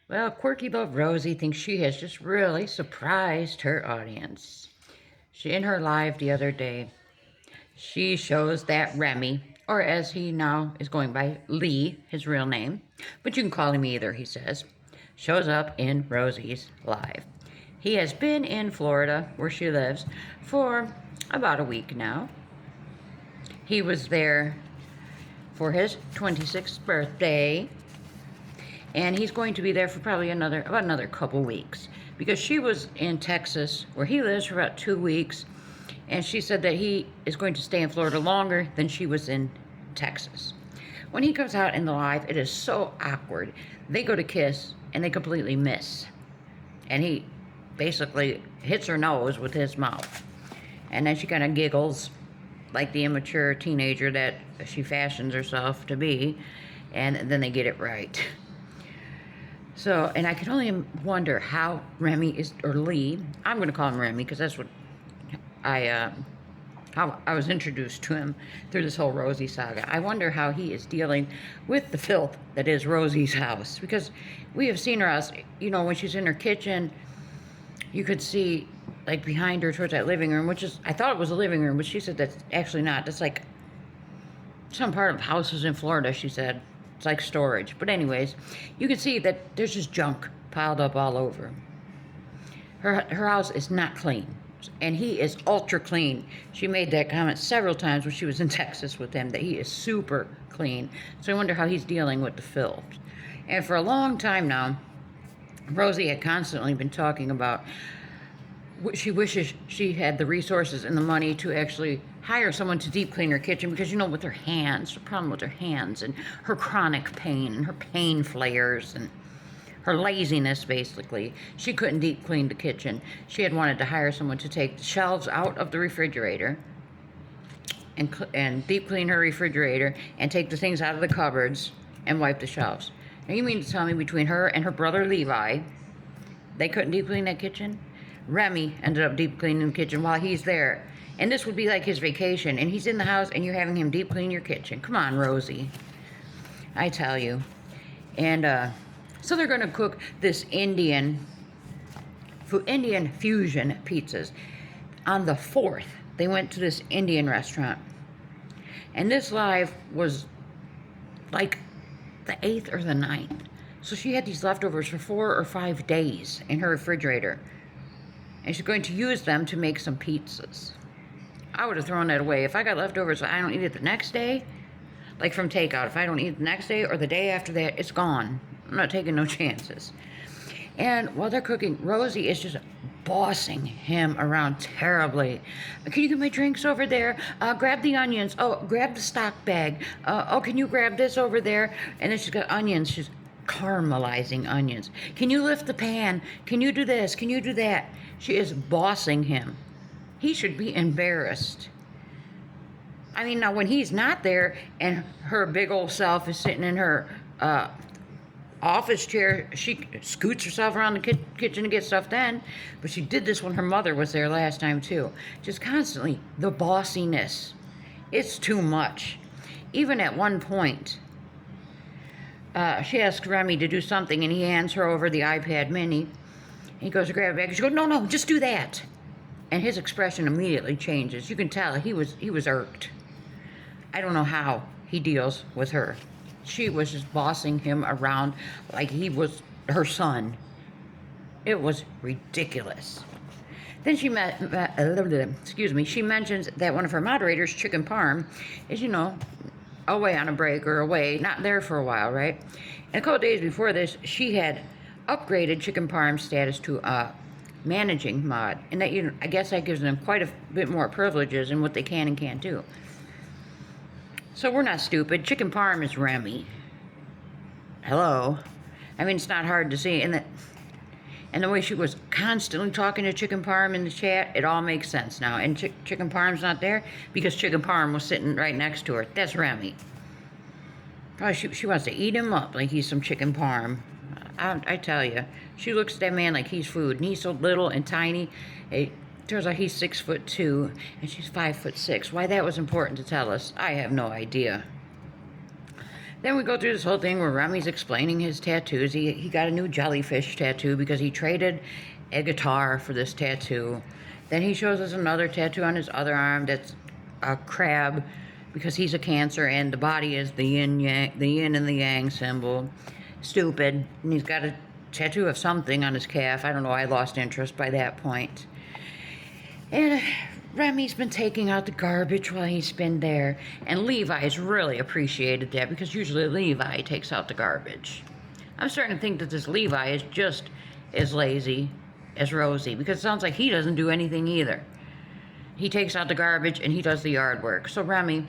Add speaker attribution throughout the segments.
Speaker 1: Well, Quirkyloverosee thinks she has just really surprised her audience. In her live the other day, she shows that Remy, or as he now is going by, Lee, his real name, but you can call him either, he says, shows up in Rosie's live. He has been in Florida, where she lives, for about a week now. He was there for his 26th birthday, and he's going to be there for probably about another couple weeks, because she was in Texas where he lives for about 2 weeks, and she said that he is going to stay in Florida longer than she was in Texas. When he comes out in the live, it is so awkward. They go to kiss and they completely miss, and he basically hits her nose with his mouth, and then she kind of giggles like the immature teenager that she fashions herself to be, and then they get it right. So, and I can only wonder how Remy is, or Lee, I'm going to call him Remy because that's what how I was introduced to him through this whole Rosie saga. I wonder how he is dealing with the filth that is Rosie's house, because we have seen her house, when she's in her kitchen, you could see, like, behind her towards that living room, which is, I thought it was a living room, but she said that's actually not. That's like some part of houses in Florida, she said. It's like storage. But anyways, you can see that there's just junk piled up all over. Her house is not clean, and he is ultra clean. She made that comment several times when she was in Texas with him, that he is super clean. So I wonder how he's dealing with the filth. And for a long time now, Rosie had constantly been talking about she wishes she had the resources and the money to actually hire someone to deep clean her kitchen, because with her hands, the problem with her hands and her chronic pain and her pain flares and her laziness, basically, she couldn't deep clean the kitchen. She had wanted to hire someone to take the shelves out of the refrigerator and deep clean her refrigerator and take the things out of the cupboards and wipe the shelves. Now, you mean to tell me between her and her brother Levi, they couldn't deep clean that kitchen? Remy ended up deep cleaning the kitchen while he's there. And this would be like his vacation, and he's in the house and you're having him deep clean your kitchen. Come on, Rosie. I tell you. And so they're going to cook this Indian fusion pizzas. On the 4th, they went to this Indian restaurant. And this live was like the 8th or the 9th. So she had these leftovers for 4 or 5 days in her refrigerator. And she's going to use them to make some pizzas. I would have thrown that away. If I got leftovers, I don't eat it the next day, like from takeout. If I don't eat it the next day or the day after that, it's gone. I'm not taking no chances. And while they're cooking, Rosie is just bossing him around terribly. Can you get my drinks over there? Grab the onions. Oh, grab the stock bag. Oh, can you grab this over there? And then she's got onions. She's caramelizing onions. Can you lift the pan? Can you do this? Can you do that? She is bossing him. He should be embarrassed. I mean, now when he's not there and her big old self is sitting in her office chair, she scoots herself around the kitchen to get stuff done. But she did this when her mother was there last time too. Just constantly, the bossiness. It's too much. Even at one point, she asked Remy to do something, and he hands her over the iPad mini. He goes to grab a bag. She goes, no, just do that. And his expression immediately changes. You can tell he was irked. I don't know how he deals with her. She was just bossing him around like he was her son. It was ridiculous. Then she she mentions that one of her moderators, Chicken Parm, is, away on a break or away, not there for a while, right? And a couple days before this, she had upgraded Chicken Parm's status to managing mod, and that, I guess that gives them quite a bit more privileges in what they can and can't do. So we're not stupid. Chicken Parm is Remy. Hello. I mean, it's not hard to see. And the way she was constantly talking to Chicken Parm in the chat, it all makes sense now. And Chicken Parm's not there because Chicken Parm was sitting right next to her. That's Remy. Probably she wants to eat him up like he's some Chicken Parm. I tell you, she looks at that man like he's food, and he's so little and tiny. It turns out he's 6'2", and she's 5'6". Why that was important to tell us, I have no idea. Then we go through this whole thing where Remy's explaining his tattoos. He got a new jellyfish tattoo because he traded a guitar for this tattoo. Then he shows us another tattoo on his other arm that's a crab because he's a Cancer and the body is the yin and the yang symbol. Stupid. And he's got a tattoo of something on his calf. I don't know. I lost interest by that point. And Remy's been taking out the garbage while he's been there. And Levi's really appreciated that because usually Levi takes out the garbage. I'm starting to think that this Levi is just as lazy as Rosie because it sounds like he doesn't do anything either. He takes out the garbage and he does the yard work. So Remy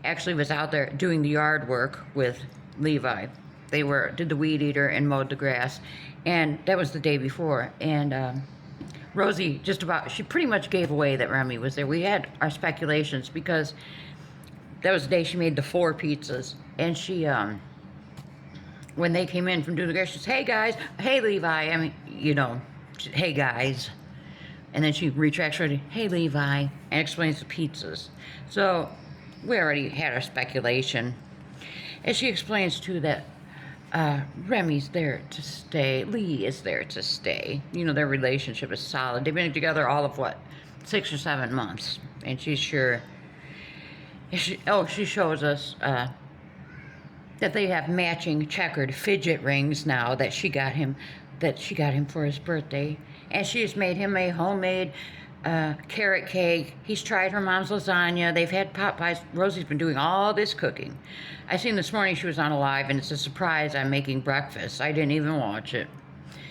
Speaker 1: actually was out there doing the yard work with Levi. They did the weed eater and mowed the grass. And that was the day before. And Rosie she pretty much gave away that Remy was there. We had our speculations because that was the day she made the 4 pizzas. And she, when they came in from doing the grass, she says, hey guys, hey Levi, I mean, hey guys. And then she retracts her, hey Levi, and explains the pizzas. So we already had our speculation. And she explains too that Remy's there to stay. Lee is there to stay. Their relationship is solid. They've been together all of 6 or 7 months. And she's sure. She shows us that they have matching checkered fidget rings now that she got him for his birthday. And she has made him a homemade carrot cake. He's tried her mom's lasagna. They've had pot pies. Rosie's been doing all this cooking. I seen this morning she was on a live, and it's a surprise I'm making breakfast. I didn't even watch it.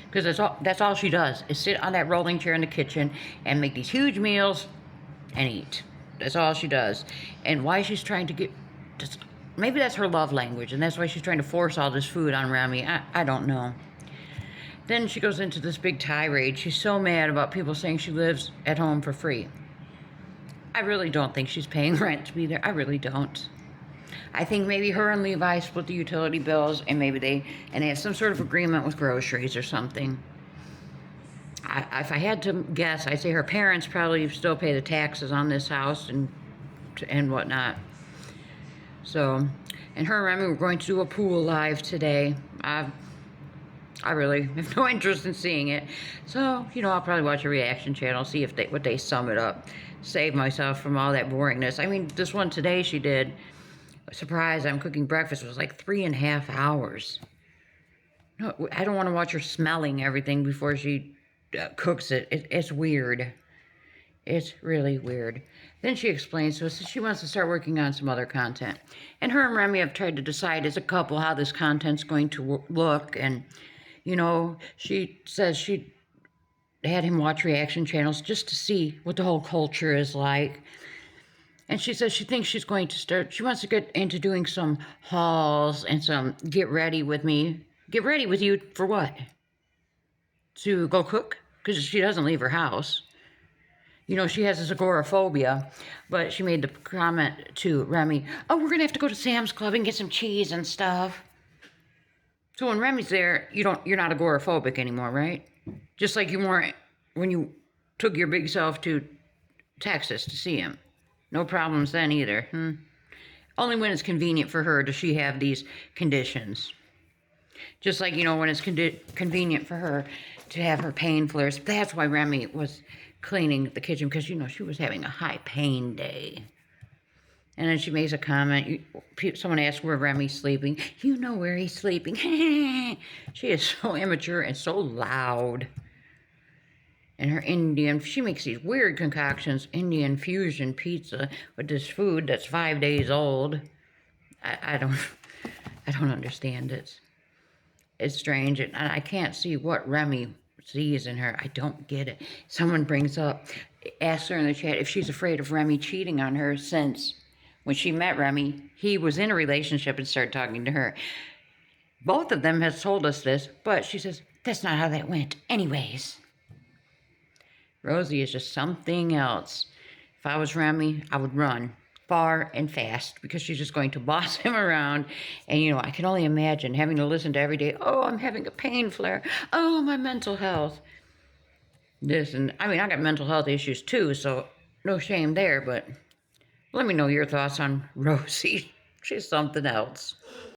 Speaker 1: Because that's all she does, is sit on that rolling chair in the kitchen and make these huge meals and eat. That's all she does. And why she's trying to maybe that's her love language, and that's why she's trying to force all this food on Remy. I don't know. Then she goes into this big tirade. She's so mad about people saying she lives at home for free. I really don't think she's paying rent to be there. I really don't. I think maybe her and Levi split the utility bills, and maybe they have some sort of agreement with groceries or something. If I had to guess, I'd say her parents probably still pay the taxes on this house and whatnot. So, and her and Remy were going to do a pool live today. I really have no interest in seeing it. So, I'll probably watch a reaction channel, see what they sum it up. Save myself from all that boringness. I mean, this one today she did, surprise, I'm cooking breakfast, it was like 3.5 hours. No, I don't want to watch her smelling everything before she cooks it. It's weird. It's really weird. Then she explains to us that she wants to start working on some other content. And her and Remy have tried to decide as a couple how this content's going to look. And she says she had him watch reaction channels just to see what the whole culture is like. And she says she thinks she wants to get into doing some hauls and some get ready with me. Get ready with you for what? To go cook? Because she doesn't leave her house. She has this agoraphobia, but she made the comment to Remy, oh, we're going to have to go to Sam's Club and get some cheese and stuff. So when Remy's there, you're not agoraphobic anymore, right? Just like you weren't when you took your big self to Texas to see him. No problems then either. Only when it's convenient for her does she have these conditions. Just like, when it's convenient for her to have her pain flares. That's why Remy was cleaning the kitchen, because, she was having a high pain day. And then she makes a comment. Someone asks where Remy's sleeping. You know where he's sleeping. She is so immature and so loud. And her she makes these weird concoctions, Indian fusion pizza with this food that's 5 days old. I don't understand it. It's strange, and I can't see what Remy sees in her. I don't get it. Someone asks her in the chat if she's afraid of Remy cheating on her, since when she met Remy, he was in a relationship and started talking to her. Both of them has told us this, but she says, that's not how that went. Anyways. Rosie is just something else. If I was Remy, I would run far and fast, because she's just going to boss him around. And, I can only imagine having to listen to every day, oh, I'm having a pain flare. Oh, my mental health. I got mental health issues too, so no shame there, but let me know your thoughts on Rosie. She's something else.